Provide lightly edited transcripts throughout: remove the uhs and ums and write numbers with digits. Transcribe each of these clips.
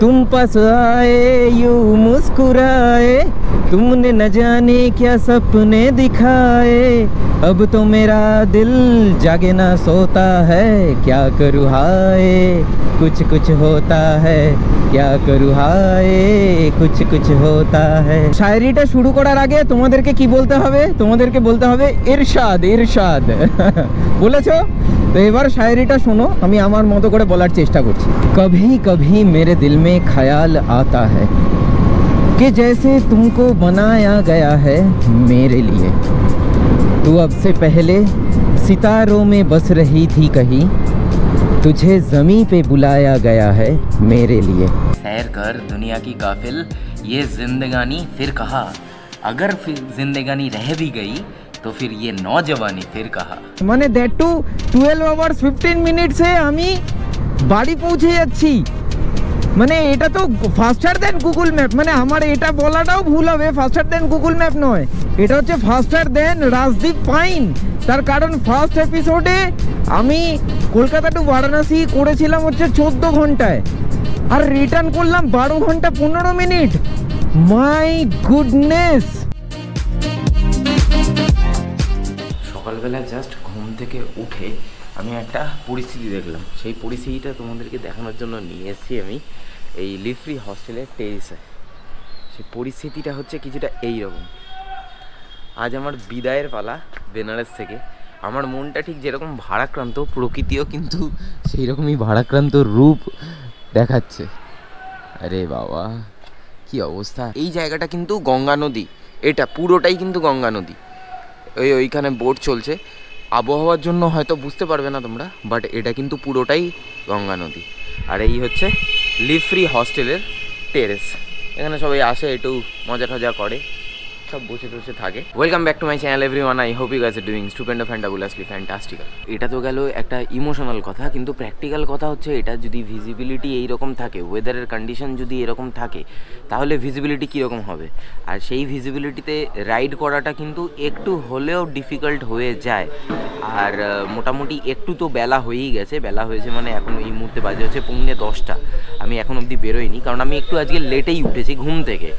तुम पास आए यूं मुस्कुराए, तुमने न जाने क्या सपने दिखाए, अब तो मेरा दिल जागे ना सोता है, क्या करूँ हाय कुछ कुछ होता है, क्या करूँ हाय कुछ कुछ होता है। शायरीটা শুরু করার আগে তোমাদেরকে কি বলতে হবে? তোমাদেরকে বলতে হবে ইরশাদ ইরশাদ বলেছো তো এবার শায়রিটা শোনো, আমি আমার মতো করে বলার চেষ্টা করছি। कभी कभी मेरे दिल में ख्याल आता है कि जैसे तुमको बनाया गया है मेरे लिए, तू अब से पहले सितारों में बस रही थी कहीं, तुझे ज़मीं पे बुलाया गया है मेरे लिए। सैर कर दुनिया की काफिल, ये जिंदगानी फिर कहा, अगर फिर जिंदगानी रह भी गई तो फिर ये नौजवानी फिर कहा। মানে দ্যাট টু 12 আওয়ার্স 15 মিনিটসে আমি বাড়ি পৌঁছে যাচ্ছি। মানে এটা তো ফাস্টার দেন গুগল ম্যাপ, মানে আমার এটা বলাটাও ভুল হবে, ফাস্টার দেন গুগল ম্যাপ নয়, এটা হচ্ছে ফাস্টার দেন রাজদীপ পাইন। তার কারণ ফার্স্ট এপিসোডে আমি কলকাতা টু বারাণসী করেছিলাম হচ্ছে 14 ঘন্টায়, আর রিটার্ন করলাম 12 ঘন্টা 15 মিনিট। My goodness. সকালবেলা জাস্ট ঘুম থেকে উঠে আমি একটা পরিস্থিতি দেখলাম, সেই পরিস্থিতিটা তোমাদেরকে দেখানোর জন্য নিয়ে এসেছি আমি এই লিফ্রি হস্টেলের টেরিসে। সেই পরিস্থিতিটা হচ্ছে কিছুটা এইরকম। আজ আমার বিদায়ের পালা বেনারস থেকে। আমার মনটা ঠিক যেরকম ভারাক্রান্ত, প্রকৃতিও কিন্তু সেই রকমই ভারাক্রান্ত রূপ দেখাচ্ছে। আরে বাবা কি অবস্থা! এই জায়গাটা কিন্তু গঙ্গা নদী, এটা পুরোটাই কিন্তু গঙ্গা নদী। ওইখানে বোট চলছে, আবহাওয়ার জন্য হয়তো বুঝতে পারবে না তোমরা, বাট এটা কিন্তু পুরোটাই গঙ্গা নদী। আর এই হচ্ছে লিফ্রি হস্টেলের টেরেস। এখানে সবাই আসে, একটু মজা টজা করে, সব বসে টসে থাকে। Welcome back to my channel everyone, I hope you guys are doing stupendo fantabulously fantastical. এটা তো গেল একটা ইমোশনাল কথা, কিন্তু প্র্যাকটিক্যাল কথা হচ্ছে এটা যদি ভিজিবিলিটি এইরকম থাকে, ওয়েদারের কন্ডিশন যদি এরকম থাকে, তাহলে ভিজিবিলিটি কীরকম হবে। আর সেই ভিজিবিলিটিতে রাইড করাটা কিন্তু একটু হলেও ডিফিকাল্ট হয়ে যায়। আর মোটামুটি একটু তো বেলা হয়েই গেছে, বেলা হয়েছে মানে এখন এই মুহূর্তে বাজে হচ্ছে 9:45। আমি এখন অবধি বেরোইনি, কারণ আমি একটু আজকে লেটেই উঠেছি ঘুম থেকে।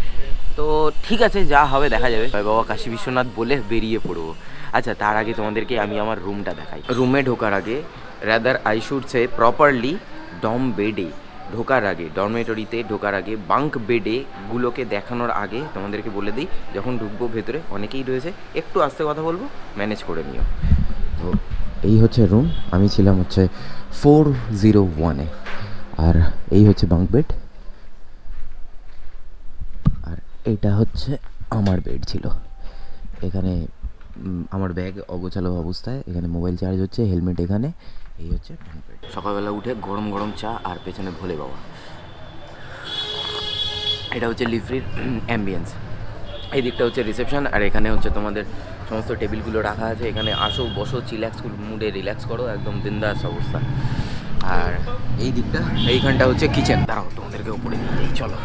তো ঠিক আছে, যা হবে দেখা যাবে। বাবা কাশী বিশ্বনাথ বলে বেরিয়ে পড়বো। আচ্ছা, তার আগে তোমাদেরকে আমি আমার রুমটা দেখাই। রুমে ঢোকার আগে, rather I should say properly, dorm বেডে ঢোকার আগে, ডরমেটরিতে ঢোকার আগে, বাঙ্ক বেডে গুলোকে দেখানোর আগে তোমাদেরকে বলে দিই, যখন ঢুকবো ভেতরে অনেকেই রয়েছে, একটু আস্তে কথা বলবো, ম্যানেজ করে নিও। তো এই হচ্ছে রুম, আমি ছিলাম হচ্ছে 401-এ, আর এই হচ্ছে বাঙ্ক বেড, আর এটা হচ্ছে আমার বেড ছিল। এখানে আমার ব্যাগ অগোছালো অবস্থায়, এখানে মোবাইল চার্জ হচ্ছে, হেলমেট এখানে। এই হচ্ছে বাঙ্ক বেড। সকালবেলা উঠে গরম গরম চা, আর পেছনে ভোলে বাবা। এটা হচ্ছে লিফ্রির অ্যাম্বিয়েন্স। এই দিকটা হচ্ছে রিসেপশন, আর এখানে হচ্ছে তোমাদের সমস্ত টেবিলগুলো রাখা আছে। এখানে আসো, বসো, চিল্যাক্স মুডে রিল্যাক্স করো, একদম বিন্দাস অবস্থা। আর এই দিকটা, এইখানটা হচ্ছে কিচেন। দাঁড়াও তোমাদেরকে উপরে নিয়ে যাই, চলো।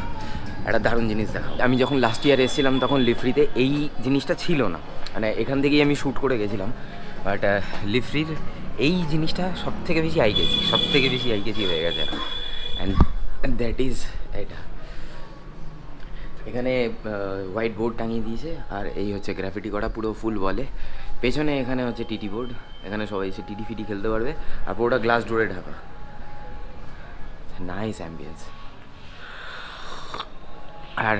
একটা দারুণ জিনিস দেখো, আমি যখন লাস্ট ইয়ার এসেছিলাম তখন লিফ্রিতে এই জিনিসটা ছিল না, মানে এখান থেকেই আমি শ্যুট করে গেছিলাম। বাট লিফ্রির এই জিনিসটা সব থেকে বেশি আইকেছি, সব থেকে বেশি আইকেছি হয়ে গেছে। অ্যান্ড দ্যাট ইজ এটা। এখানে হোয়াইট বোর্ড টাঙিয়ে দিয়েছে, আর এই হচ্ছে গ্রাফিটি করা পুরো ফুল বলে। পেছনে এখানে হচ্ছে টিটি বোর্ড, এখানে সবাই এসে টিটি ফিটি খেলতে পারবে, আর পুরোটা গ্লাস ডোরে ঢাকা। Nice ambience. और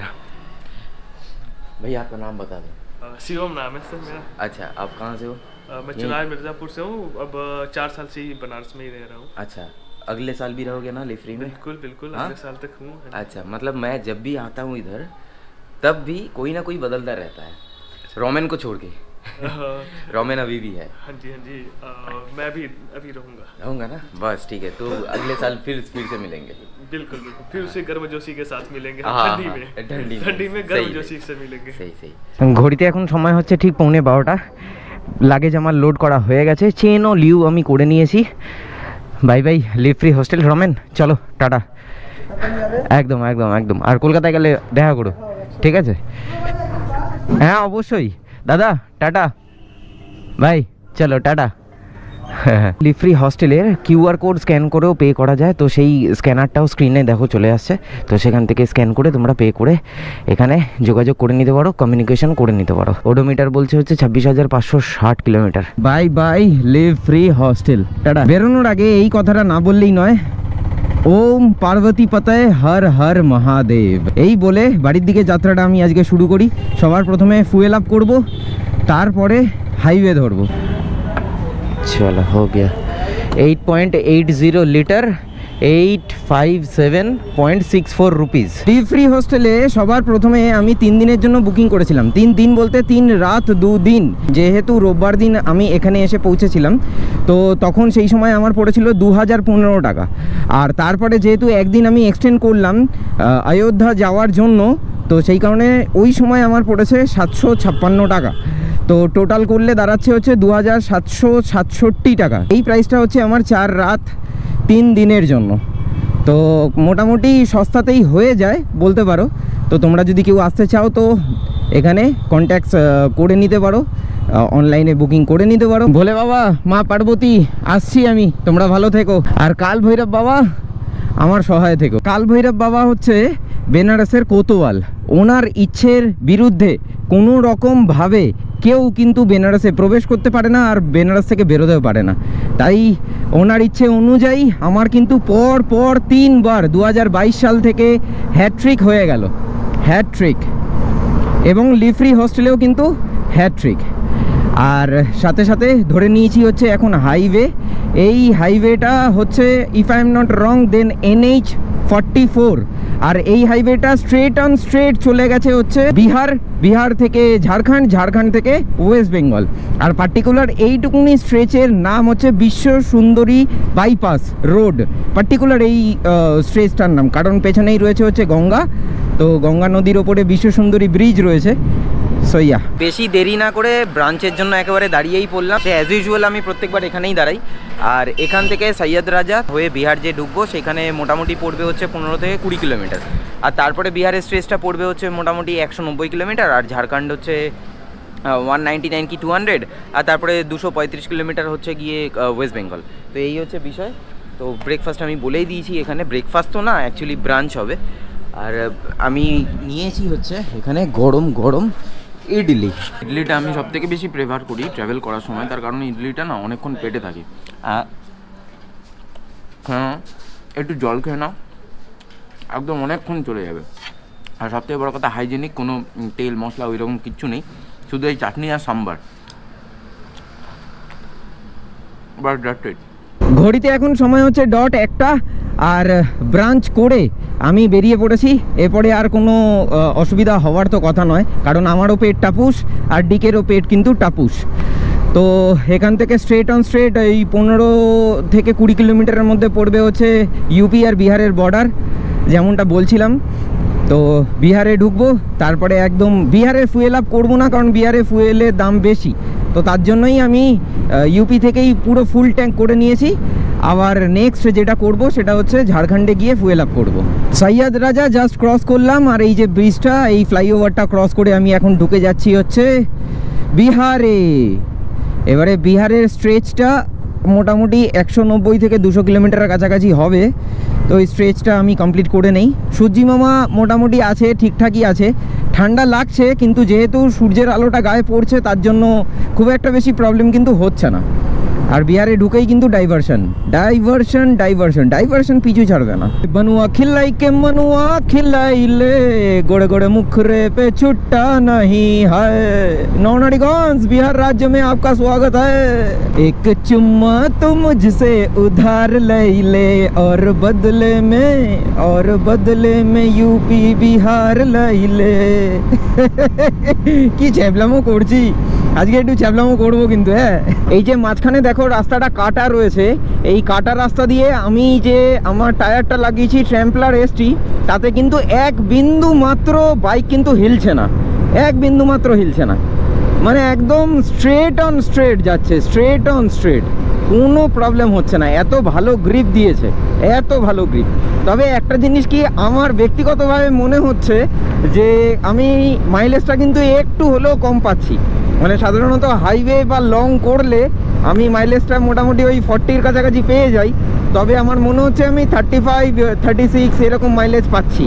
भैया आपका नाम बता दें। शिवम नाम है सर मेरा। अच्छा, आप कहाँ से हो? मैं चुनार मिर्ज़ापुर से हूँ, अब 4 साल से ही बनारस में ही रह रहा हूँ। अच्छा, अगले साल भी रहोगे ना लिफरी में? बिल्कुल बिल्कुल, अगले साल तक हूँ। अच्छा, मतलब मैं जब भी आता हूँ इधर, तब भी कोई ना कोई बदलता रहता है, रोमेन को छोड़ के। रोमेन अभी भी है? हाँ जी हाँ जी, मैं अभी रहूँगा ना, बस ठीक है। तो अगले साल फिर से मिलेंगे। बिल्कुल बिल्कुल, फिर उसे गर्मजोशी के साथ मिलेंगे। ठंडी में गर्मजोशी से मिलेंगे। सही सही। ঘড়িতে এখন সময় হচ্ছে ঠিক 12:15। লাগেজ আমার লোড করা হয়ে গেছে, চেন ও লিউ আমি করে নিয়েছি। বাই বাই লিফ্রি হোস্টেল। রমেন চলো, টাটা। একদম একদম একদম। আর কলকাতায় গেলে দেখা করো, ঠিক আছে? হ্যাঁ অবশ্যই দাদা, টাটা। ভাই চলো টাটা। লিফ্রি হস্টেলের কিউআর কোড স্ক্যান করেও পে করা যায়, তো সেই স্ক্যানারটাও স্ক্রিনে দেখো চলে আসছে। তো সেখান থেকে স্ক্যান করে তোমরা পে করে এখানে যোগাযোগ করে নিতে পারো, কমিউনিকেশন করে নিতে পারো। ওডোমিটার বলছে হচ্ছে 26,560 কিলোমিটার। বাই বাই লিফ্রি হস্টেল, টাটা। বেরোনোর আগে এই কথাটা না বললেই নয়, ওম পার্বতী পতয়ে হর হর মহাদেব, এই বলে বাড়ির দিকে যাত্রাটা আমি আজকে শুরু করি। সবার প্রথমে ফুয়েল আপ করবো, তারপরে হাইওয়ে ধরবো। চলো হো গিয়া। 8.80 লিটার, 857.64 রুপিস। লিফ্রি হোস্টেলে সবার প্রথমে আমি 3 দিনের জন্য বুকিং করেছিলাম। 3 দিন বলতে 3 রাত 2 দিন, যেহেতু রোববার দিন আমি এখানে এসে পৌঁছেছিলাম, তো তখন সেই সময় আমার পড়েছিল 2015 টাকা। আর তারপরে যেহেতু একদিন আমি এক্সটেন্ড করলাম অযোধ্যা যাওয়ার জন্য, তো সেই কারণে ওই সময় আমার পড়েছে 756 টাকা। তো টোটাল করলে দাঁড়াচ্ছে হচ্ছে 2767 টাকা। এই প্রাইসটা হচ্ছে আমার 4 রাত 3 দিনের জন্য। তো মোটামুটি সস্তাতেই হয়ে যায় বলতে পারো। তো তোমরা যদি কেউ আসতে চাও তো এখানে কন্ট্যাক্ট করে নিতে পারো, অনলাইনে বুকিং করে নিতে পারো। ভোলে বাবা, মা পার্বতী, আসছি আমি, তোমরা ভালো থেকো। আর কাল ভৈরব বাবা আমার সহায় থেকো। কাল ভৈরব বাবা হচ্ছে বেনারসের কোতোয়াল। ওনার ইচ্ছের বিরুদ্ধে কোনো রকমভাবে কেউ কিন্তু বেনারসে প্রবেশ করতে পারে না, আর বেনারস থেকে বেরোতেও পারে না। তাই ওনার ইচ্ছে অনুযায়ী আমার কিন্তু পর 3 বার 2022 সাল থেকে হ্যাট্রিক হয়ে গেল, হ্যাট্রিক। এবং লিফ্রি হোস্টেলেও কিন্তু হ্যাট্রিক। আর সাথে সাথে ধরে নিয়েছি হচ্ছে এখন হাইওয়ে। এই হাইওয়েটা হচ্ছে if I am not wrong then NH44। আর এই হাইওয়েটা স্ট্রেট অন স্ট্রেট চলে গেছে হচ্ছে বিহার থেকে ঝাড়খণ্ড, ঝাড়খণ্ড থেকে ওয়েস্ট বেঙ্গল। আর পার্টিকুলার এইটুকুনি স্ট্রেচের নাম হচ্ছে বিশ্ব সুন্দরী বাইপাস রোড। পার্টিকুলার এই স্ট্রেচটার নাম, কারণ পেছনেই রয়েছে হচ্ছে গঙ্গা, তো গঙ্গা নদীর ওপরে বিশ্ব সুন্দরী ব্রিজ রয়েছে। সইয়া বেশি দেরি না করে ব্রাঞ্চের জন্য একেবারে দাঁড়িয়েই পড়লাম। সে অ্যাজ ইউজুয়াল আমি প্রত্যেকবার এখানেই দাঁড়াই। আর এখান থেকে সৈয়দ রাজা হয়ে বিহার যে ঢুকবো সেখানে মোটামুটি পড়বে হচ্ছে 15 থেকে 20 কিলোমিটার। আর তারপরে বিহারের স্ট্রেচটা পড়বে হচ্ছে মোটামুটি 190 কিলোমিটার। আর ঝাড়খণ্ড হচ্ছে 199 কি 200। আর তারপরে 235 কিলোমিটার হচ্ছে গিয়ে ওয়েস্ট বেঙ্গল। তো এই হচ্ছে বিষয়। তো ব্রেকফাস্ট আমি বলেই দিয়েছি, এখানে ব্রেকফাস্ট তো না, অ্যাকচুয়ালি ব্রাঞ্চ হবে। আর আমি নিয়েছি হচ্ছে এখানে গরম গরম ইডলিটা আমি সব থেকে বেশি প্রেফার করি ট্রাভেল করার সময়, তার কারণে ইডলিটা না অনেকক্ষণ পেটে থাকে। হ্যাঁ, একটু জল খেয়ে নাও, একদম অনেকক্ষণ চলে যাবে। আর সবথেকে বড় কথা, হাইজেনিক, কোনো তেল মশলা ওই রকম কিচ্ছু নেই, শুধু এই চাটনি আর সাম্বার। ঘড়িতে এখন সময় হচ্ছে 1:00, আর ব্রাঞ্চ করে আমি বেরিয়ে পড়েছি। এরপরে আর কোনো অসুবিধা হওয়ার তো কথা নয়, কারণ আমারও পেট টাপুস আর ডিকেরও পেট কিন্তু টাপুস। তো এখান থেকে স্ট্রেট অন স্ট্রেট এই 15 থেকে 20 কিলোমিটারের মধ্যে পড়বে হচ্ছে ইউপি আর বিহারের বর্ডার, যেমনটা বলছিলাম। তো বিহারে ঢুকবো, তারপরে একদম বিহারে ফুয়েল আপ করবো না, কারণ বিহারে ফুয়েলের দাম বেশি। তো তার জন্যই আমি ইউপি থেকেই পুরো ফুল ট্যাঙ্ক করে নিয়েছি। আবার নেক্সট যেটা করব সেটা হচ্ছে ঝাড়খণ্ডে গিয়ে ফুয়েল আপ করবো। সৈয়দ রাজা জাস্ট ক্রস করলাম, আর এই যে ব্রিজটা, এই ফ্লাইওভারটা ক্রস করে আমি এখন ঢুকে যাচ্ছি হচ্ছে বিহারে। এবারে বিহারের স্ট্রেচটা মোটামুটি 190 থেকে 200 কিলোমিটারের কাছাকাছি হবে। তো এই স্ট্রেচটা আমি কমপ্লিট করে নেই। সূর্যি মামা মোটামুটি আছে, ঠিকঠাকই আছে। ঠান্ডা লাগছে, কিন্তু যেহেতু সূর্যের আলোটা গায়ে পড়ছে তার জন্য খুব একটা বেশি প্রবলেম কিন্তু হচ্ছে না। আর বিহারে ঢুকেই কিন্তু ডাইভারশন পিছু ছাড়বে না। বনুয়া খিলাই কে মনুয়া খিলাইলে गोड़े गोड़े मुखरे पे छुट्टा नहीं है। नौनारीगंज बिहार राज्य में आपका स्वागत है। एक चुम्मा तो मुझसे उधार ले और बदले में यूपी बिहार ले। কি ছ্যাবলামো করছি আজকে, একটু ছ্যাবলামো করবো কিন্তু। হ্যাঁ, এই যে মাঝখানে দেখো রাস্তাটা কাটা রয়েছে, এই কাটা রাস্তা দিয়ে আমি যে আমার টায়ারটা লাগিয়েছি ট্র্যাম্পলার ST, তাতে কিন্তু এক বিন্দু মাত্র বাইক কিন্তু হিলছে না, এক বিন্দু মাত্র হিলছে না। মানে একদম স্ট্রেট অন স্ট্রেট যাচ্ছে, স্ট্রেট অন স্ট্রেট, কোনো প্রবলেম হচ্ছে না। এত ভালো গ্রিপ দিয়েছে, এত ভালো গ্রিপ। তবে একটা জিনিস কি আমার ব্যক্তিগতভাবে মনে হচ্ছে যে আমি মাইলেজটা কিন্তু একটু হলেও কম পাচ্ছি, মানে সাধারণত হাইওয়ে বা লং করলে আমি মাইলেজটা মোটামুটি ওই 40-র কাছাকাছি পেয়ে যাই, তবে আমার মনে হচ্ছে আমি 35-36 এরকম মাইলেজ পাচ্ছি।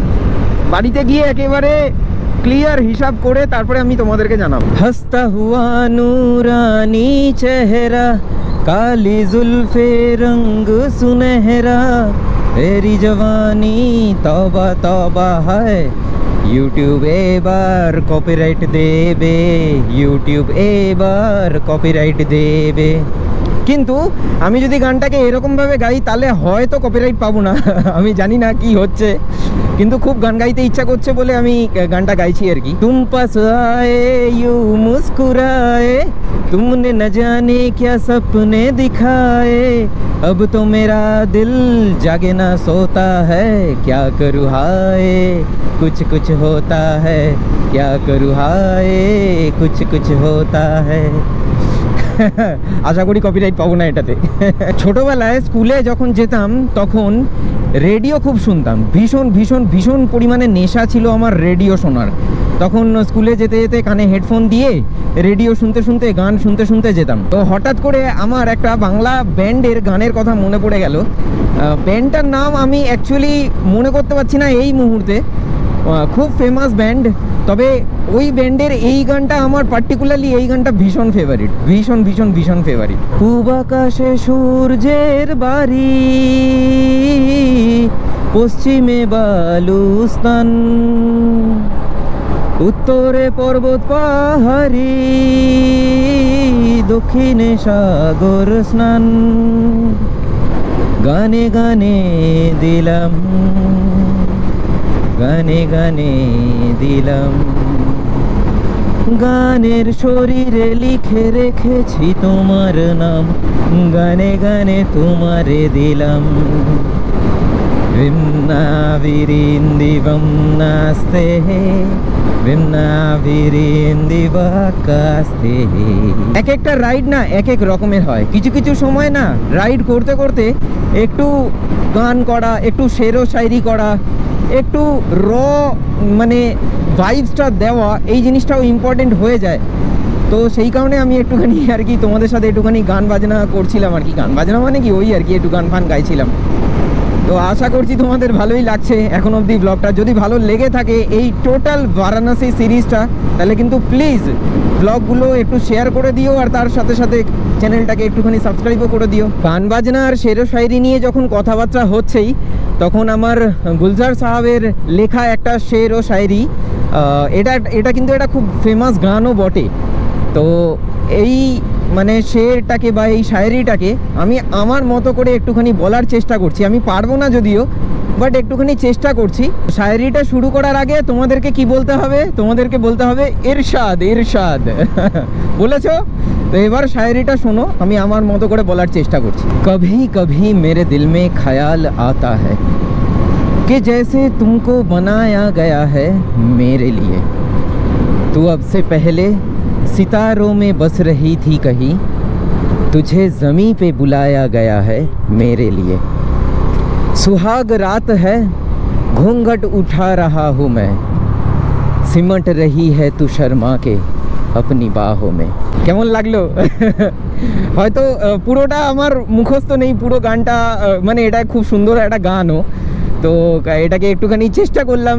বাড়িতে গিয়ে একেবারে ক্লিয়ার হিসাব করে তারপরে আমি তোমাদেরকে জানাবো। হাসতা হুয়া নুরানি চেহারা, কালি জুলফে রঙ সুনহরা, তেরি জওয়ানি তওবা তওবা হায়, ইউটিউব এবার কপিরাইট দেবে, ইউটিউব এবার কপিরাইট দেবে। কিন্তু আমি যদি গানটাকে এরকমভাবে গাই তাহলে হয়তো কপিরাইট পাবো না, আমি জানি না কি হচ্ছে, কিন্তু খুব গান গাইতে ইচ্ছা করছে বলে আমি গানটা গাইছি আর কি। তুম পাস আয়ে ইউ মুস্কুরায়ে, तुमने न जाने क्या सपने दिखाए, अब तो मेरा दिल जागे ना सोता है, क्या करूँ हाय कुछ कुछ होता है, क्या करूँ हाय कुछ कुछ होता है। আশা করি কপিরাইট পাবো না এটাতে। ছোটবেলায় স্কুলে যখন যেতাম তখন রেডিও খুব শুনতাম, ভীষণ ভীষণ ভীষণ পরিমাণে নেশা ছিল আমার রেডিও শোনার। তখন স্কুলে যেতে যেতে কানে হেডফোন দিয়ে রেডিও শুনতে শুনতে গান শুনতে শুনতে যেতাম। তো হঠাৎ করে আমার একটা বাংলা ব্যান্ডের গানের কথা মনে পড়ে গেল। ব্যান্ডটার নাম আমি অ্যাকচুয়ালি মনে করতে পারছি না এই মুহূর্তে, খুব ফেমাস ব্যান্ড, তবে ওই ব্যান্ডের এই গানটা আমার পার্টিকুলারলি এই গানটা ভীষণ ফেভারিট, ভীষণ ভীষণ ভীষণ ফেভারিট। পূব আকাশে সূর্যের বাড়ি, পশ্চিমে বালুস্তান, উত্তরে পর্বত পাহাড়ি, দক্ষিণে সাগর স্নান, গানে গানে দিলাম, গানে গানে দিলাম, গানের শরীরে লিখে রেখেছি তোমার নাম, গানে গানে তোমারে দিলাম। নাস্তে এক একটা রাইড না এক এক রকমের হয়। কিছু কিছু সময় না রাইড করতে করতে একটু গান করা, একটু শের ও শায়রি করা, একটু র মানে ভাইবসটা দেওয়া, এই জিনিসটাও ইম্পর্টেন্ট হয়ে যায়। তো সেই কারণে আমি একটুখানি আর কি তোমাদের সাথে একটুখানি গান বাজনা করছিলাম আর কি। গান বাজনা মানে কি ওই আর কি একটু গান ফান গাইছিলাম। তো আশা করছি তোমাদের ভালোই লাগছে এখন অবধি ব্লগটা। যদি ভালো লেগে থাকে এই টোটাল বারাণসী সিরিজটা, তাহলে কিন্তু প্লিজ ব্লগগুলো একটু শেয়ার করে দিও, আর তার সাথে সাথে চ্যানেলটাকে একটুখানি সাবস্ক্রাইবও করে দিও। গান বাজনা আর শের ও শায়রি নিয়ে যখন কথাবার্তা হচ্ছেই, তখন আমার গুলজার সাহাবের লেখা একটা শের ও শায়রি, এটা কিন্তু এটা খুব ফেমাস গানও বটে। তো এই মানে শেরটাকে বা এই শায়রিটাকে আমি আমার মতো করে একটুখানি বলার চেষ্টা করছি। আমি পারবো না যদিও, বাট একটুখানি চেষ্টা করছি। শায়রিটা শুরু করার আগে তোমাদেরকে কি বলতে হবে? তোমাদেরকে বলতে হবে ইরশাদ, ইরশাদ। বলেছো? তো এবার শায়রিটা শোনো, আমি আমার মতো করে বলার চেষ্টা করছি। কভি কভি মেরে দিল মে খ্যাল আতা হ্যায় कि जैसे तुमको बनाया गया है मेरे लिए, तू अब से पहले सितारों में बस रही थी कहीं, तुझे ज़मीं पे बुलाया गया है मेरे लिए। सुहाग रात है घूंघट उठा रहा हूँ मैं, सिमट रही है तू शर्मा के अपनी बाहों में। কেমন লাগলো? হয়তো পুরোটা আমার মুখস্থ নেই পুরো গানটা, মানে এটা খুব সুন্দর একটা গানও, তো এটাকে একটুখানি চেষ্টা করলাম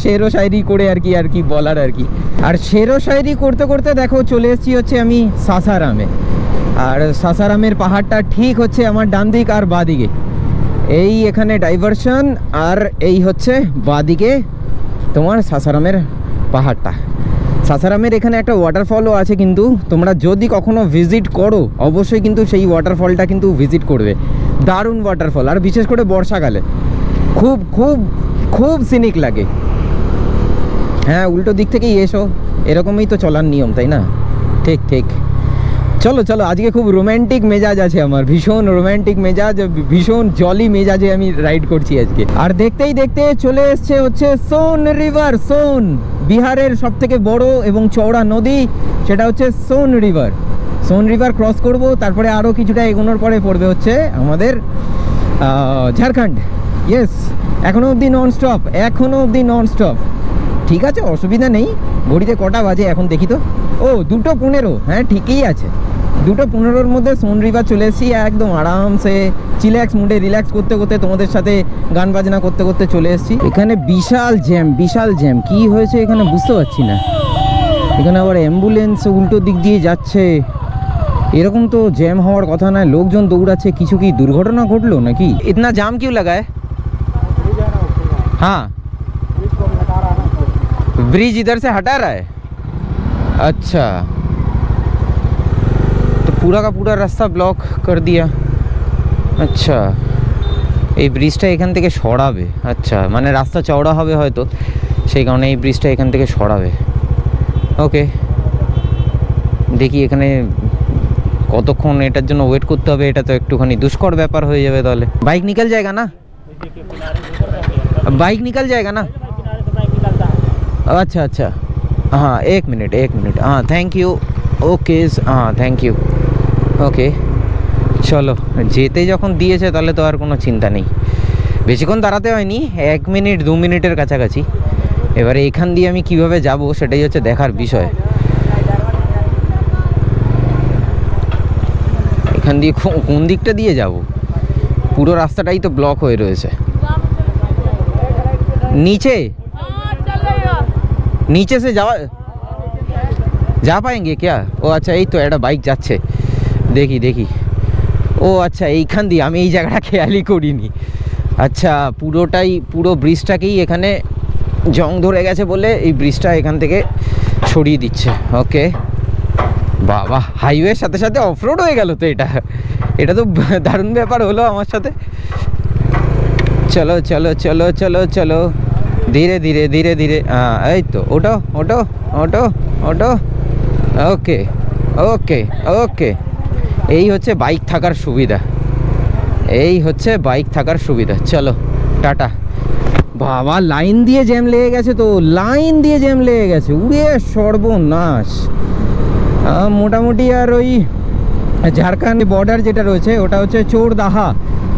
শের ও শায়রি করে আর কি বলার আর কি। আর শের ও শায়রি করতে করতে দেখো চলে এসেছি হচ্ছে আমি সাসারামে। আর সাসারামের পাহাড়টা ঠিক হচ্ছে আমার ডান দিক আর বাদিকে, এই এখানে ডাইভারশন, আর এই হচ্ছে বাদিকে তোমার সাসারামের পাহাড়টা। সাসারামের এখানে একটা ওয়াটারফলও আছে, কিন্তু তোমরা যদি কখনো ভিজিট করো অবশ্যই কিন্তু সেই ওয়াটারফলটা কিন্তু ভিজিট করবে। দারুণ ওয়াটারফল, আর বিশেষ করে বর্ষাকালে খুব খুব খুব সিনিক লাগে। হ্যাঁ, উল্টো দিক থেকেই এসো, এরকমই তো চলার নিয়ম, তাই না? ঠিক ঠিক। চলো চলো, আজকে খুব রোম্যান্টিক মেজাজ আছে আমার, ভীষণ রোম্যান্টিক মেজাজ, ভীষণ জলি মেজাজে আমি রাইড করছি আজকে। আর দেখতেই দেখতে চলে এসছে হচ্ছে সোন রিভার। সোন বিহারের সব থেকে বড় এবং চওড়া নদী, সেটা হচ্ছে সোন রিভার। সোন রিভার ক্রস করব, তারপরে আরও কিছুটা এগোনোর পরে পড়বে হচ্ছে আমাদের ঝাড়খণ্ড। ইয়েস, এখনো অবধি নন স্টপ, এখনো অবধি নন স্টপ। ঠিক আছে, অসুবিধা নেই। ঘড়িতে কটা বাজে এখন দেখি তো? ও 2:15। হ্যাঁ ঠিকই আছে, 2:15-র মধ্যে সোন রিভার চলে এসেছি। একদম আরামসে চিল্যাক্স মুডে রিল্যাক্স করতে করতে তোমাদের সাথে গান বাজনা করতে করতে চলে এসেছি। এখানে বিশাল জ্যাম, কি হয়েছে এখানে বুঝতে পারছি না। এখানে আবার অ্যাম্বুলেন্স উল্টো দিক দিয়ে যাচ্ছে, এরকম তো জ্যাম হওয়ার কথা নয়। লোকজন দৌড়াচ্ছে, কিছু কি দুর্ঘটনা ঘটলো নাকি? ইতনা জাম क्यों लगा है? हाँ, ब्रिज इधर से हटा रहा है। अच्छा, तो पूरा का पूरा रास्ता ब्लॉक कर दिया। अच्छा, এই ব্রিজটা এখান থেকে সরাবে। আচ্ছা, মানে রাস্তা চওড়া হবে হয়তো, সেই কারণে এই ব্রিজটা এখান থেকে সরাবে। ওকে, দেখি এখানে কতক্ষণ এটার জন্য ওয়েট করতে হবে। এটা তো একটুখানি দুষ্কর ব্যাপার হয়ে যাবে তাহলে। বাইক নিকল जाएगा ना? बाइक निकल जाएगा ना? अच्छा अच्छा, हाँ 1 मिनट हाँ थैंक यू। ओके हाँ थैंक यू। ওকে চলো, যেতে যখন দিয়েছে তাহলে তো আর কোনো চিন্তা নেই। বেশিক্ষণ দাঁড়াতে হয়নি, 1 মিনিট 2 মিনিটের কাছাকাছি। এবারে এখান দিয়ে আমি কিভাবে যাব সেটাই হচ্ছে দেখার বিষয়। এখান দিয়ে কোন দিকটা দিয়ে যাব? পুরো রাস্তাটাই তো ব্লক হয়ে রয়েছে। नीचे से जा पाएंगे क्या? ও আচ্ছা, এই তো একটা বাইক যাচ্ছে, দেখি। ও আচ্ছা, এইখান দিয়ে আমি এই জায়গাটা খেয়ালই করিনি। আচ্ছা, পুরো ব্রিজটাকেই এখানে জং ধরে গেছে বলে এই ব্রিজটা এখান থেকে সরিয়ে দিচ্ছে। ওকে বাবা, হাইওয়ের সাথে সাথে অফরোড হয়ে গেল তো। এটা তো দারুণ ব্যাপার হলো আমার সাথে। চলো চলো চলো চলো চলো, ধীরে ধীরে ধীরে ধীরে। হ্যাঁ এই তো, ওটো ওটো ওটো ওটো। ওকে ওকে ওকে, এই হচ্ছে বাইক থাকার সুবিধা। চলো টাটা। বাবা, লাইন দিয়ে জ্যাম লেগে গেছে, উড়ে সর্বনাশ। মোটামুটি আর ওই ঝাড়খণ্ড বর্ডার যেটা রয়েছে ওটা হচ্ছে চোরদাহা,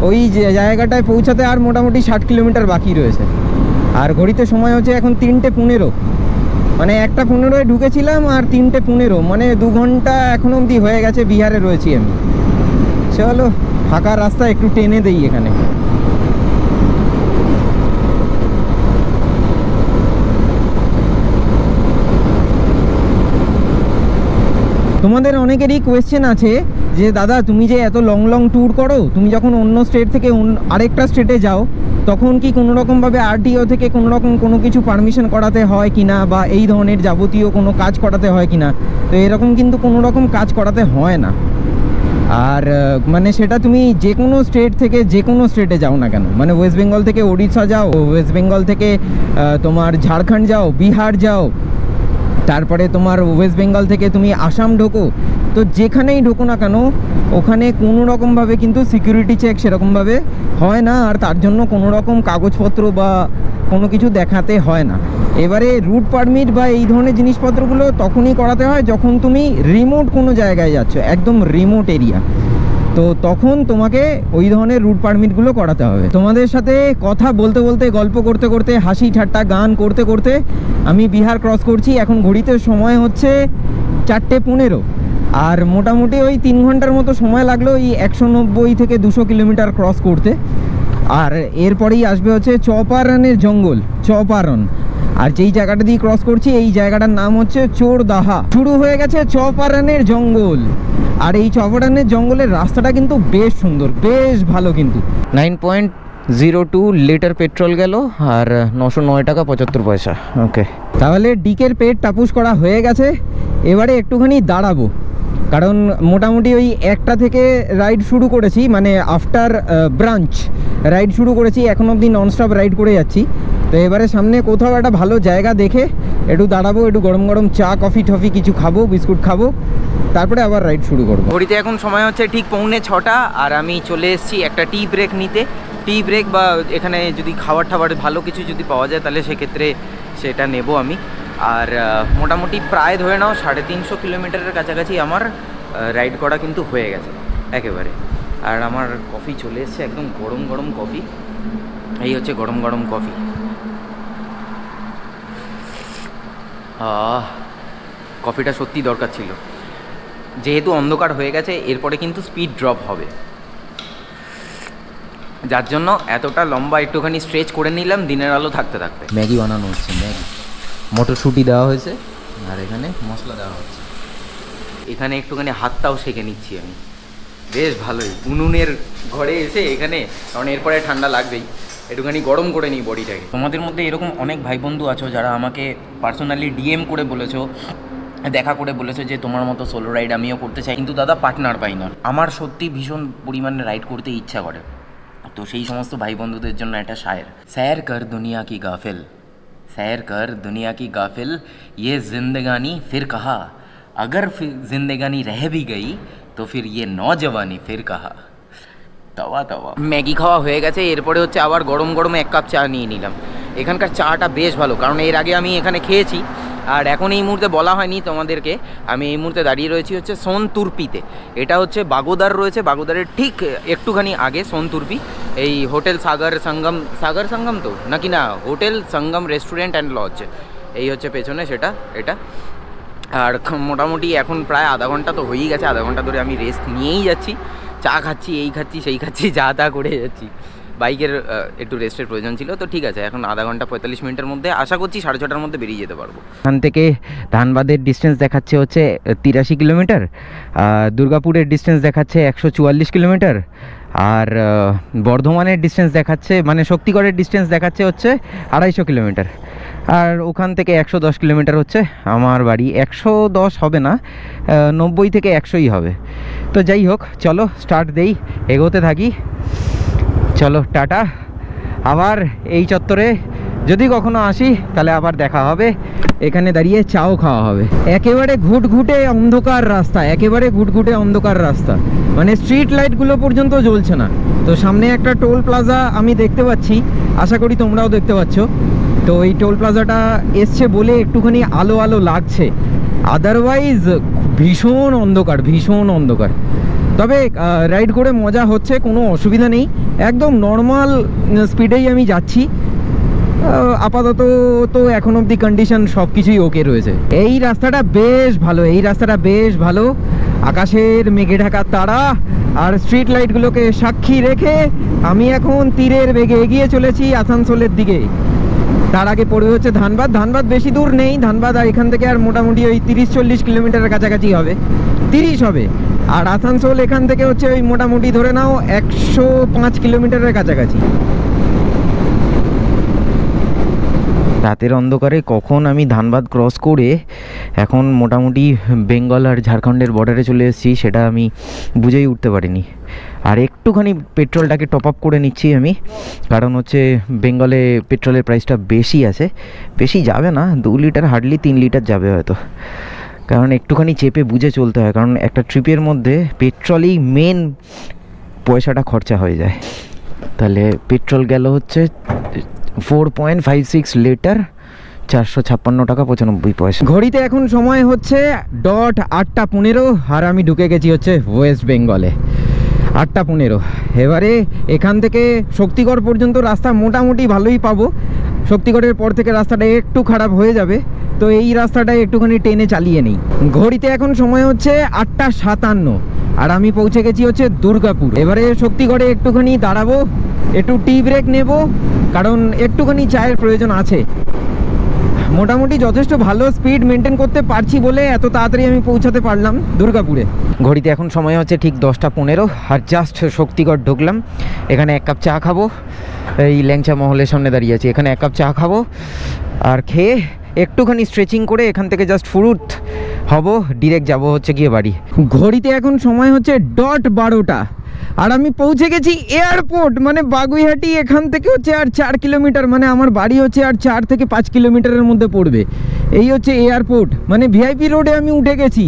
ওই জায়গাটায় পৌঁছাতে আর মোটামুটি 60 কিলোমিটার বাকি রয়েছে। আর ঘড়িতে সময় হচ্ছে এখন 3:15, মানে 1:15-এ ঢুকেছিলাম আর 3:15, মানে 2 ঘন্টা এখন অবধি হয়ে গেছে বিহারে রয়েছি আমি। চলো, ফাঁকা রাস্তা একটু টেনে দেই এখানে। তোমাদের অনেকেরই কোয়েশ্চেন আছে যে দাদা তুমি যে এত লং ট্যুর করো, তুমি যখন অন্য স্টেট থেকে আরেকটা স্টেটে যাও তখন কি কোনোরকমভাবে আরটিও থেকে কোনো কিছু পারমিশন করাতে হয় কিনা, বা এই ধরনের যাবতীয় কোনো কাজ করাতে হয় কিনা? তো এরকম কিন্তু কোনো রকম কাজ করাতে হয় না। আর মানে সেটা তুমি যে কোনো স্টেট থেকে যে কোনো স্টেটে যাও না কেন, মানে ওয়েস্ট বেঙ্গল থেকে ওড়িশা যাও, ওয়েস্ট বেঙ্গল থেকে তোমার ঝাড়খণ্ড যাও, বিহার যাও, তারপরে তোমার ওয়েস্ট বেঙ্গল থেকে তুমি আসাম ঢোকো, তো যেখানেই ঢোকো না কেন ওখানে কোনো রকমভাবে কিন্তু সিকিউরিটি চেক সেরকমভাবে হয় না, আর তার জন্য কোনো রকম কাগজপত্র বা কোনো কিছু দেখাতে হয় না। এবারে রুট পারমিট বা এই ধরনের জিনিসপত্রগুলো তখনই করাতে হয় যখন তুমি রিমোট কোনো জায়গায় যাচ্ছ, একদম রিমোট এরিয়া, তো তখন তোমাকে ওই ধরনের রুট পারমিটগুলো করাতে হবে। তোমাদের সাথে কথা বলতে বলতে, গল্প করতে করতে, হাসি ঠাট্টা গান করতে করতে আমি বিহার ক্রস করছি। এখন ঘড়িতে সময় হচ্ছে 4:15, আর মোটামুটি ওই 3 ঘন্টার মতো সময় লাগলো এই 190 থেকে 200 কিলোমিটার ক্রস করতে। আর এরপরেই আসবে হচ্ছে চৌপারনের জঙ্গল, চৌপারন। আর যেই জায়গাটা দিয়ে ক্রস করছি এই জায়গাটার নাম হচ্ছে চোরদাহা। শুরু হয়ে গেছে চৌপারনের জঙ্গল, আর এই চৌপারনের জঙ্গলের রাস্তাটা কিন্তু বেশ সুন্দর, বেশ ভালো। কিন্তু 9.02 লিটার পেট্রোল গেল আর 909 টাকা 75 পয়সা। ওকে, তাহলে ডিকের পেট টাপুস করা হয়ে গেছে। এবারে একটুখানি দাঁড়াবো, কারণ মোটামুটি ওই 1টা থেকে রাইড শুরু করেছি, মানে আফটার ব্রাঞ্চ রাইড শুরু করেছি, এখন অবধি ননস্টপ রাইড করে যাচ্ছি। তো এবারে সামনে কোথাও একটা ভালো জায়গা দেখে একটু দাঁড়াবো, একটু গরম গরম চা কফি টফি কিছু খাবো, বিস্কুট খাবো, তারপরে আবার রাইড শুরু করবো। ঘড়িতে এখন সময় হচ্ছে ঠিক 6:45, আর আমি চলে এসেছি একটা টি ব্রেক নিতে। টি ব্রেক বা এখানে যদি খাবার ভালো কিছু যদি পাওয়া যায় তাহলে সেক্ষেত্রে সেটা নেব আমি। আর মোটামুটি প্রায় ধরে নাও 350 কিলোমিটারের কাছাকাছি আমার রাইড করা কিন্তু হয়ে গেছে একেবারে। আর আমার কফি চলে এসছে, একদম গরম গরম কফি। এই হচ্ছে গরম গরম কফি। কফিটা সত্যি দরকার ছিল। যেহেতু অন্ধকার হয়ে গেছে এরপরে কিন্তু স্পিড ড্রপ হবে, যার জন্য এতটা লম্বা একটুখানি স্ট্রেচ করে নিলাম দিনের আলো থাকতে থাকতে। ম্যাগি বানানো হচ্ছে, ম্যাগি মটরশুঁটি দেওয়া হয়েছে আর এখানে মশলা দেওয়া হচ্ছে। এখানে একটুখানি হাতটাও সেঁকে নিচ্ছি আমি, বেশ ভালোই। উনুনের ঘরে এসে এখানে, কারণ এরপরে ঠান্ডা লাগবেই, একটুখানি গরম করে নিই বডিটাকে। তোমাদের মধ্যে এরকম অনেক ভাই বন্ধু আছো যারা আমাকে পার্সোনালি ডিএম করে বলেছো, দেখা করে বলেছো যে তোমার মতো সোলো রাইড আমিও করতে চাই, কিন্তু দাদা পার্টনার পাই না। আমার সত্যি ভীষণ পরিমাণে রাইড করতে ইচ্ছা করে। তো সেই সমস্ত ভাই বন্ধুদের জন্য একটা শায়ের, সैर कर दुनिया की गाफिल, सैर कर दुनिया की गाफिल, ये जिंदगानी फिर कहा, अगर फिर जिंदगानी रह भी गई तो फिर ये नौजवानी फिर कहा। তাওয়া তাওয়া ম্যাগি খাওয়া হয়ে গেছে, এরপরে হচ্ছে আবার গরম গরম এক কাপ চা নিয়ে নিলাম। এখানকার চাটা বেশ ভালো, কারণ এর আগে আমি এখানে খেয়েছি। আর এখন এই মুহূর্তে বলা হয়নি তোমাদেরকে, আমি এই মুহূর্তে দাঁড়িয়ে রয়েছি হচ্ছে সোনতুর্পিতে। এটা হচ্ছে বাগোদার রয়েছে, বাগোদারের ঠিক একটুখানি আগে সোনতুর্পি। এই হোটেল সাগর সঙ্গম তো নাকি না, hotel Sangam restaurant and lodge, এই হচ্ছে পেছনে সেটা এটা। আর মোটামুটি এখন প্রায় আধা ঘন্টা তো হয়েই গেছে, আধা ঘন্টা ধরে আমি রেস্ট নিয়েই যাচ্ছি, চা খাচ্ছি, এই খাচ্ছি সেই খাচ্ছি, যা তা করে যাচ্ছি। বাইকের একটু রেস্টের প্রয়োজন ছিল, তো ঠিক আছে। এখন আধা ঘন্টা 45 মিনিটের মধ্যে আশা করছি 6:30টার মধ্যে বেরিয়ে যেতে পারবো। এখান থেকে ধানবাদের ডিস্টেন্স দেখাচ্ছে হচ্ছে 83 কিলোমিটার, দুর্গাপুরের ডিস্টেন্স দেখাচ্ছে 144 কিলোমিটার, আর বর্ধমানের ডিস্টেন্স দেখাচ্ছে, মানে শক্তিগড়ের ডিস্টেন্স দেখাচ্ছে হচ্ছে 250 কিলোমিটার। আর ওখান থেকে 110 কিলোমিটার হচ্ছে আমার বাড়ি। 110 হবে না, 90 থেকে 100ই হবে। তো যাই হোক, চলো স্টার্ট দেই, এগোতে থাকি। চলো টাটা। আবার এই চত্বরে যদি কখনো আসি তাহলে আবার দেখা হবে, এখানে দাঁড়িয়ে চাও খাওয়া হবে। একেবারে ঘুটঘুটে অন্ধকার রাস্তা, একেবারে ঘুটঘুটে অন্ধকার রাস্তা, মানে স্ট্রিট লাইটগুলো পর্যন্ত জ্বলছে না। তো সামনে একটা টোল প্লাজা আমি দেখতে পাচ্ছি, আশা করি তোমরাও দেখতে পাচ্ছ। তো এই টোল প্লাজাটা এসছে বলে একটুখানি আলো আলো লাগছে, আদারওয়াইজ ভীষণ অন্ধকার, ভীষণ অন্ধকার। তবে রাইড করে মজা হচ্ছে, কোনো অসুবিধা নেই, একদম নর্মাল স্পিডেই আমি যাচ্ছি। আপাতত তো এখন অবধি কন্ডিশন সব কিছুই ওকে রয়েছে। এই রাস্তাটা বেশ ভালো, এই রাস্তাটা বেশ ভালো। আকাশের মেঘে ঢাকা তারা আর স্ট্রিট লাইটগুলোকে সাক্ষী রেখে আমি এখন তীরের বেগে এগিয়ে চলেছি আসানসোলের দিকে। তার আগে পড়বে হচ্ছে ধানবাদ। ধানবাদ বেশি দূর নেই, ধানবাদ আর এখান থেকে আর মোটামুটি ওই 30-40 কিলোমিটারের কাছাকাছি হবে, 30 হবে। আর আসানসোল এখান থেকে হচ্ছে ওই মোটামুটি ধরে নাও 105 কিলোমিটারের কাছাকাছি। রাতের অন্ধকারে কখন আমি ধানবাদ ক্রস করে এখন মোটামুটি বেঙ্গল আর ঝাড়খণ্ডের বর্ডারে চলে এসেছি সেটা আমি বুঝেই উঠতে পারিনি। আর একটুখানি পেট্রোলটাকে টপ আপ করে নিচ্ছি আমি, কারণ হচ্ছে বেঙ্গলে পেট্রোলের প্রাইসটা বেশি আছে, বেশি যাবে না, 2 লিটার হার্ডলি 3 লিটার যাবে হয়তো, কারণ একটুখানি চেপে বুঝে চলতে হয়, কারণ একটা ট্রিপের মধ্যে পেট্রোলই মেন পয়সাটা খরচা হয়ে যায়। তাহলে পেট্রোল গেল হচ্ছে 4.56 লিটার, 456 টাকা 95 পয়সা। ঘড়িতে এখন সময় হচ্ছে 8:15 আর আমি ঢুকে গেছি হচ্ছে ওয়েস্ট বেঙ্গলে। 8:15। এবারে এখান থেকে শক্তিগড় পর্যন্ত রাস্তা মোটামুটি ভালোই পাবো, শক্তিগড়ের পর থেকে রাস্তাটা একটু খারাপ হয়ে যাবে, তো এই রাস্তাটায় একটুখানি টেনে চালিয়ে নিই। ঘড়িতে এখন সময় হচ্ছে 8:57 আর আমি পৌঁছে গেছি হচ্ছে দুর্গাপুর। এবারে শক্তিগড়ে একটুখানি দাঁড়াবো, একটু টি ব্রেক নেব, কারণ একটুখানি চায়ের প্রয়োজন আছে। মোটামুটি যথেষ্ট ভালো স্পিড মেনটেন করতে পারছি বলে এত তাড়াতাড়ি আমি পৌঁছাতে পারলাম দুর্গাপুরে। ঘড়িতে এখন সময় হচ্ছে ঠিক 10:15 আর জাস্ট শক্তিগড় ঢুকলাম। এখানে এক কাপ চা খাবো, এই ল্যাংচা মহলের সামনে দাঁড়িয়ে আছি, এখানে এক কাপ চা খাবো আর খেয়ে একটুখানি স্ট্রেচিং করে এখান থেকে জাস্ট ফুরুত হব, ডিরেক্ট যাব হচ্ছে গিয়ে বাড়ি। ঘড়িতে এখন সময় হচ্ছে 12:00 আর আমি পৌঁছে গেছি এয়ারপোর্ট, মানে বাগুইহাটি। এখান থেকে হচ্ছে আর 4 কিলোমিটার, মানে আমার বাড়ি হচ্ছে আর 4 থেকে 5 কিলোমিটারের মধ্যে পড়বে। এই হচ্ছে এয়ারপোর্ট, মানে ভিআইপি রোডে আমি উঠে গেছি।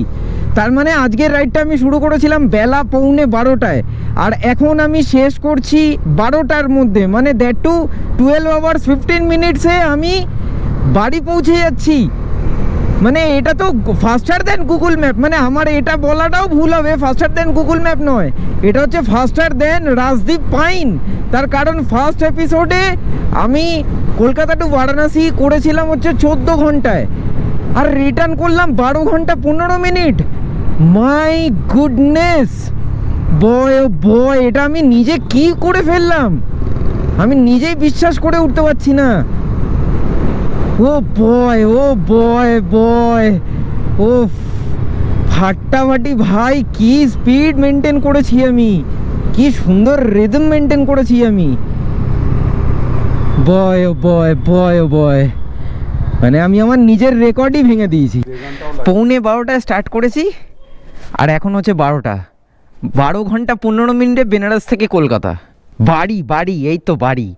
তার মানে আজকের রাইডটা আমি শুরু করেছিলাম বেলা 11:15 আর এখন আমি শেষ করছি 12টার মধ্যে, মানে দ্যাট টু 12 আওয়ার্স 15 মিনিটসে আমি বাড়ি পৌঁছে যাচ্ছি। মানে এটা তো ফাস্টার দেন গুগল ম্যাপ, মানে আমার এটা বলাটাও ভুল হবে, ফাস্টার দেন গুগল ম্যাপ নয়, এটা হচ্ছে ফাস্টার দেন রাজদীপ পাইন। তার কারণ ফার্স্ট এপিসোডে আমি কলকাতা টু বারাণসী করেছিলাম হচ্ছে 14 ঘন্টায়, আর রিটার্ন করলাম 12 ঘন্টা 15 মিনিট। মাই গুডনেস, বয় বয়, এটা আমি নিজে কি করে ফেললাম, আমি নিজেই বিশ্বাস করে উঠতে পারছি না। ও বয়, ও বয় বয়, ও ফাটাফাটি ভাই, কি স্পিড মেনটেন করেছি আমি, কি সুন্দর রিদম মেনটেন করেছি আমি। বয় ও বয়, বয় ও বয়, মানে আমি আমার নিজের রেকর্ডই ভেঙে দিয়েছি। 11:15 স্টার্ট করেছি আর এখন হচ্ছে 12টা। 12 ঘন্টা 15 মিনিটে বেনারস থেকে কলকাতা। বাড়ি বাড়ি, এই তো বাড়ি।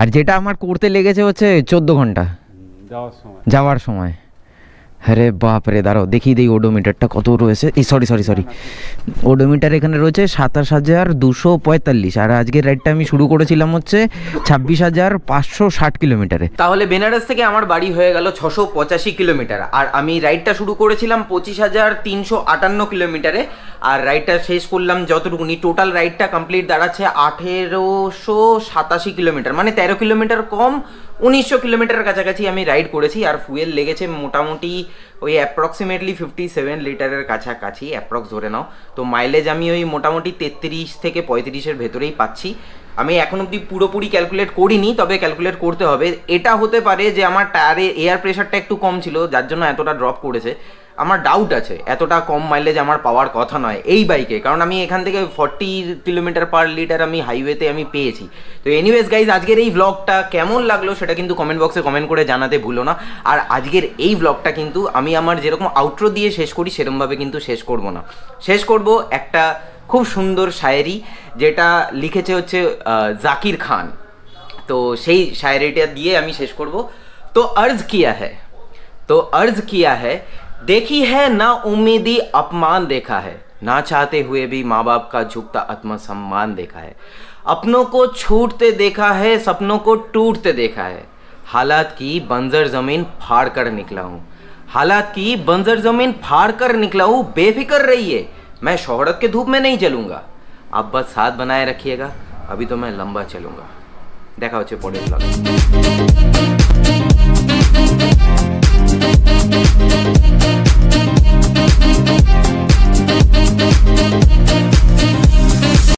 আর যেটা আমার করতে লেগেছে হচ্ছে 14 ঘন্টা যাওয়ার সময়। আরে বাপ রে, দাঁড়াও দেখিয়ে দিই ওডোমিটারটা কত রয়েছে। এই সরি, ওডোমিটার এখানে রয়েছে 27,245। আর আজকের রাইডটা আমি শুরু করেছিলাম হচ্ছে 26,560 কিলোমিটারে। তাহলে বেনারস থেকে আমার বাড়ি হয়ে গেল 685 কিলোমিটার। আর আমি রাইডটা শুরু করেছিলাম 25,358 কিলোমিটারে। আর রাইডটা শেষ করলাম যতটুকুনি, টোটাল রাইডটা কমপ্লিট দাঁড়াচ্ছে 1887 কিলোমিটার, মানে 13 কিলোমিটার কম, 1900 কিলোমিটারের কাছাকাছি আমি রাইড করেছি। আর ফুয়েল লেগেছে মোটামুটি ওই অ্যাপ্রক্সিমেটলি 57 লিটারের কাছাকাছি, অ্যাপ্রক্স ধরে নাও। তো মাইলেজ আমি ওই মোটামুটি 33 থেকে 35-এর ভেতরেই পাচ্ছি। আমি এখন অবধি পুরোপুরি ক্যালকুলেট করিনি, তবে ক্যালকুলেট করতে হবে। এটা হতে পারে যে আমার টায়ারে এয়ার প্রেশারটা একটু কম ছিল, যার জন্য এতটা ড্রপ করেছে। আমার ডাউট আছে, এতটা কম মাইলেজ আমার পাওয়ার কথা নয় এই বাইকে, কারণ আমি এখান থেকে 40 কিলোমিটার পার লিটার আমি হাইওয়েতে আমি পেয়েছি। তো এনিওয়েজ গাইজ, আজকের এই ব্লগটা কেমন লাগলো সেটা কিন্তু কমেন্ট বক্সে কমেন্ট করে জানাতে ভুলো না। আর আজকের এই ব্লগটা কিন্তু আমি আমার যেরকম আউটরো দিয়ে শেষ করি সেরকমভাবে কিন্তু শেষ করব না, শেষ করব একটা খুব সুন্দর শায়েরি, যেটা লিখেছে হচ্ছে জাকির খান। তো সেই শায়েরিটা দিয়ে আমি শেষ করব। তো अर्ज किया है देखी है ना उम्मीदी अपमान देखा है, ना चाहते हुए भी माँ बाप का झुकता आत्मसम्मान देखा है, अपनों को छूटते देखा है, सपनों को टूटते देखा है, हालात की बंजर ज़मीन फाड़ कर निकला हूँ, हालात की बंजर ज़मीन फाड़ कर निकला हूँ, बेफिक्र रहिए मैं शोहरत के धूप में नहीं जलूँगा, आप बस साथ बनाए रखिएगा, अभी तो मैं लंबा चलूँगा। देखा होच्छे परेर ब्लगे।